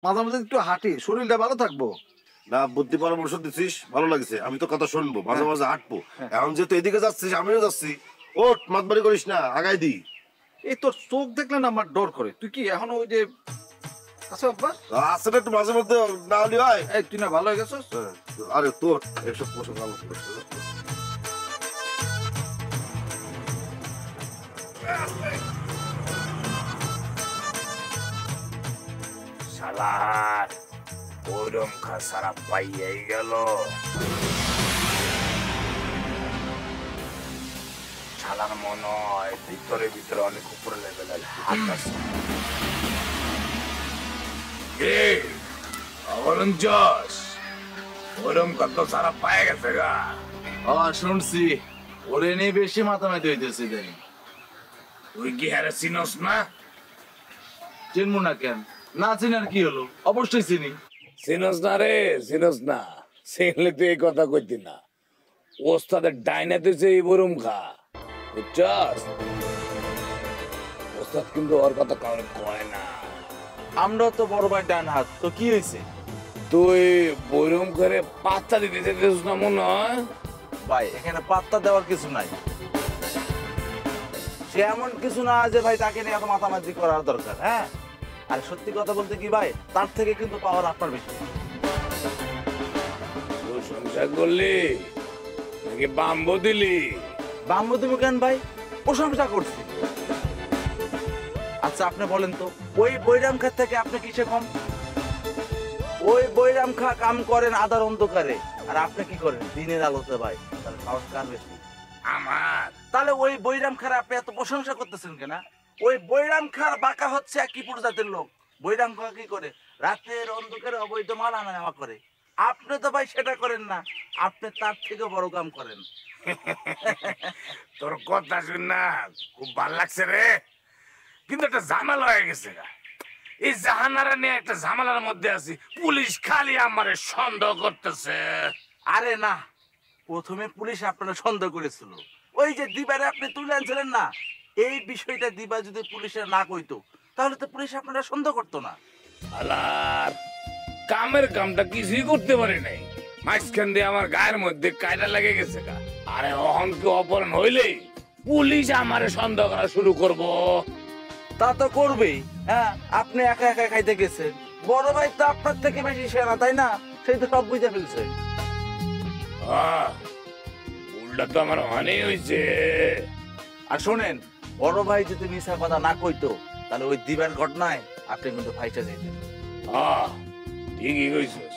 মাঝে মাঝে একটু হাঁটি, শরীরটা ভালো থাকবো। না, বুদ্ধি পরামর্শ দিচ্ছিস, ভালো লাগছে। আমি তো কথা শুনবো, মাঝে মাঝে হাঁটবো। এখন যেহেতু এদিকে যাচ্ছিস, আমিও যাচ্ছি। ওঠ, মাতবাড়ি করিস না, আগাই দি। এই তোর চোখ দেখলে না আমার ডর করে। তুই কি এখনো ওই যে আচ্ছা বাবা আসলে একটু মাঝে মধ্যে না হলে হয়। এই তুই না ভালো হয়ে গেছিস? আরে তোর এসব পোশাক ভালো করছে। শালার ওরম খাসারা পাইয়াই গেল। শালার মনে হয় ভিতরে ভিতরে অনেক উপরে লেভেলের হাত আছে। ওরম কত সারা পায়ে গেছে গা। শুনছি ওরে নিয়ে বেশি মাতামাতি হইতেছে ইদানিং। তুই কি হারে চিনস না? চিনবো না কেন? না চিনার কি হলো? অবশ্যই চিনি। চিনস না রে, চিনস না। চিনলে তুই এই কথা কইতি না। ওস্তাদের ডাইনে তুই এই বরুম খা, বুঝছস? ওস্তাদ কিন্তু ওর কথা কাউকে কয় না। আমরা তো বড় ভাই ডান হাত, তো কি হয়েছে? তুই বরুম করে পাত্তা দিতে চাইছিস না মনে হয়? ভাই এখানে পাত্তা দেওয়ার কিছু নাই। সে এমন কিছু না যে ভাই তাকে নিয়ে এত মাতামাতি করার দরকার। হ্যাঁ, আর সত্যি কথা বলতে কি ভাই, তার থেকে কিন্তু পাওয়ার আপনার বেশি। প্রশংসা করলি নাকি বাম্বো দিলি? বাম্বু তুমি কেন ভাই? প্রশংসা করছি। আচ্ছা আপনি বলেন তো, ওই বৈরাম খা থেকে আপনি কিসে কম? ওই বৈরাম খা কাম করেন আধার অন্ধকারে, আর আপনি কি করেন দিনের আলোতে ভাই। তাহলে সাহস কার বেশি? আমার। তাহলে ওই বৈরাম খার আপনি এত প্রশংসা করতেছেন কেন? ওই বৈরাম খার বাঁকা হচ্ছে একই প্রজাতির লোক। বৈরাম খা কি করে? রাতের অন্ধকারে অবৈধ মাল আনা নেওয়া করে। আপনি তো ভাই সেটা করেন না, আপনি তার থেকে বড় কাম করেন। তোর কথা শুন না খুব ভাল লাগছে রে, কিন্তু একটা ঝামেলা হয়ে গেছে গা। এই জাহানারা নিয়ে একটা ঝামেলার মধ্যে আছি। পুলিশ খালি আমারে সন্দেহ করতেছে। আরে না, প্রথমে পুলিশ আপনারা সন্দেহ করেছিল। ওই যে দিবারে আপনি তুলে আনছিলেন না, এই বিষয়টা দিবা যদি পুলিশের না কইতো তাহলে তো পুলিশ আপনারা সন্দেহ করতো না। আলার কামের কামটা কিছুই করতে পারি নাই, মাঝখান দিয়ে আমার গায়ের মধ্যে কায়দা লেগে গেছে গা। আরে অহন কি অপহরণ হইলেই পুলিশ আমারে সন্দেহ করা শুরু করব। তা তো করবেই। হ্যাঁ, আপনি একা একা খাইতে গেছেন, বড় ভাই তো আপনার থেকে বেশি সেনা, তাই না? সেই তো সব বুঝে ফেলছে। উল্টা তো আমার অনেক হয়েছে। আর শোনেন, বড় ভাই যদি মিশা কথা না কইতো তাহলে ওই দিবার ঘটনায় আপনি কিন্তু ফাইসা যেতেন। ঠিকই কইছিস।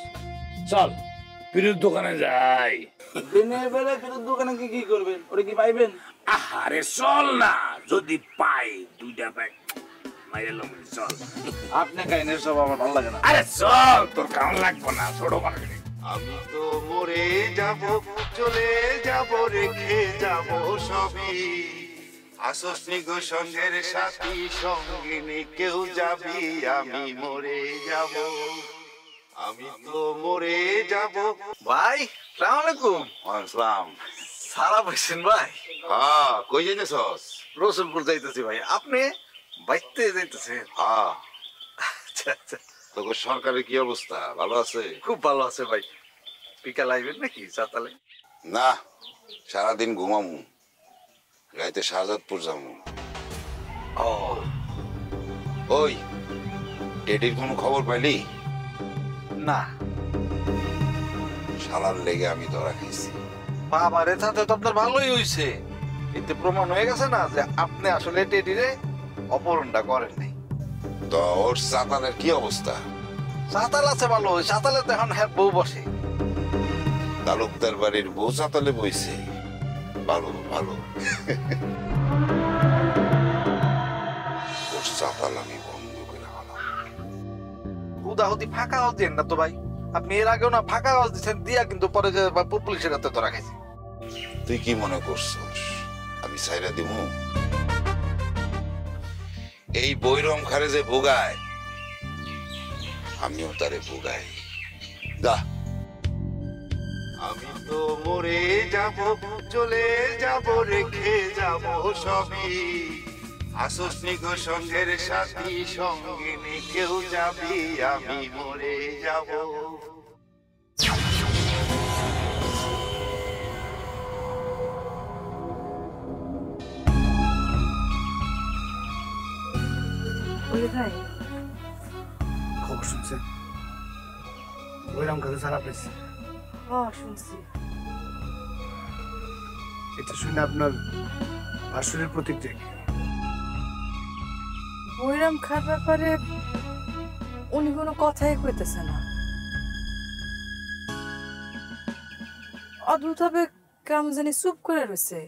চল পিরুর দোকানে যাই। দিনের বেলা ফেরত দোকানে কি করবেন? ওটা কি পাইবেন? আরে চল না, যদি পাই দুইটা পাই মাইরালাম। চল। আপনি কাইনের সব আমার ভালো লাগে না। আরে চল, তোর কেমন লাগবো না? ছোট মানুষ। আমি তো মরে যাব, চলে যাব, রেখে যাব সবই। আসসনি গো সঙ্গের সাথী, সঙ্গিনী কেউ যাবি, আমি মরে যাব। আমি তো মরে যাব। ভাই সালাম আলাইকুম। আসসালাম। সারা বসেন ভাই। হ্যাঁ, কই যাইতেছস? রসুলপুর যাইতেছি ভাই। আপনি বাইতে যাইতেছেন? হ্যাঁ। আচ্ছা আচ্ছা, তোর সরকারের কি অবস্থা? ভালো আছে? খুব ভালো আছে ভাই। বিকাল আইবেন নাকি চাতালে? না, সারাদিন ঘুমামু, রাইতে শাহজাদপুর যাবো। ও, ওই টেডির কোনো খবর পাইলি? না। শালার লেগে আমি ধরা খাইছি। বাবা রে, তাতে তো আপনার ভালোই হইছে। এতে প্রমাণ হয়ে গেছে না যে আপনি আসলে টেডিরে অপহরণটা করেন নাই। তো ওর চাতালের কি অবস্থা? চাতাল আছে ভালো, চাতালে তো এখন হ্যাঁ বউ বসে। তালুকদার বাড়ির বউ চাতালে বইছে? ভালো ভালো। ওর চাতাল আমি বন্ধ করে ভালো। হুদাহুদি ফাঁকা হাউস দেন না তো ভাই। আপনি এর আগেও না ফাঁকা হাউস দিচ্ছেন, দিয়া কিন্তু পরে যে পুলিশের হাতে ধরা খাইছে। তুই কি মনে করছস আমি সাইরা দিমু? এই বৈরম খারে যে ভোগায়, আমিও তারে ভোগাই। দা, আমি তো মরে যাব, চলে যাব, রেখে যাব সবই। আসস নিগো সঙ্গের সাথী সঙ্গিনী কেউ যাবি আমি মরে যাব বলি ভাই খবর শুনছেন ওইরাম কাছে সারা পেয়েছে শুনছি। এটা শুনে আপনার ভাসুরের প্রতিক্রিয়া কি? বৈরাম খার ব্যাপারে উনি কোনো কথাই কইতেছে না, অদ্ভুতভাবে কেমন জানি চুপ করে রয়েছে।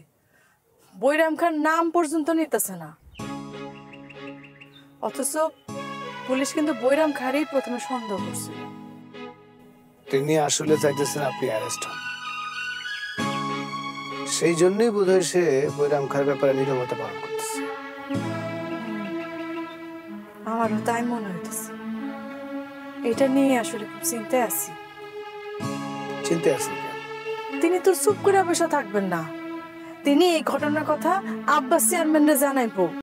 বৈরাম খার নাম পর্যন্ত নিতেছে না, অথচ পুলিশ কিন্তু বৈরাম খারই প্রথমে সন্দেহ করছে। তিনি আসলে চাইতেছেন আপনি অ্যারেস্ট হন, সেই জন্যই বোধহয় সে বৈরাম খার ব্যাপারে নীরবতা পালন করতেছে। আমারও তাই মনে হইতেছে। এটা নিয়ে আসলে খুব চিন্তায় আছি। চিন্তা আছেন কেন? তিনি তো চুপ করে বসে থাকবেন না, তিনি এই ঘটনার কথা আব্বাস চেয়ারম্যানরে জানাইবো।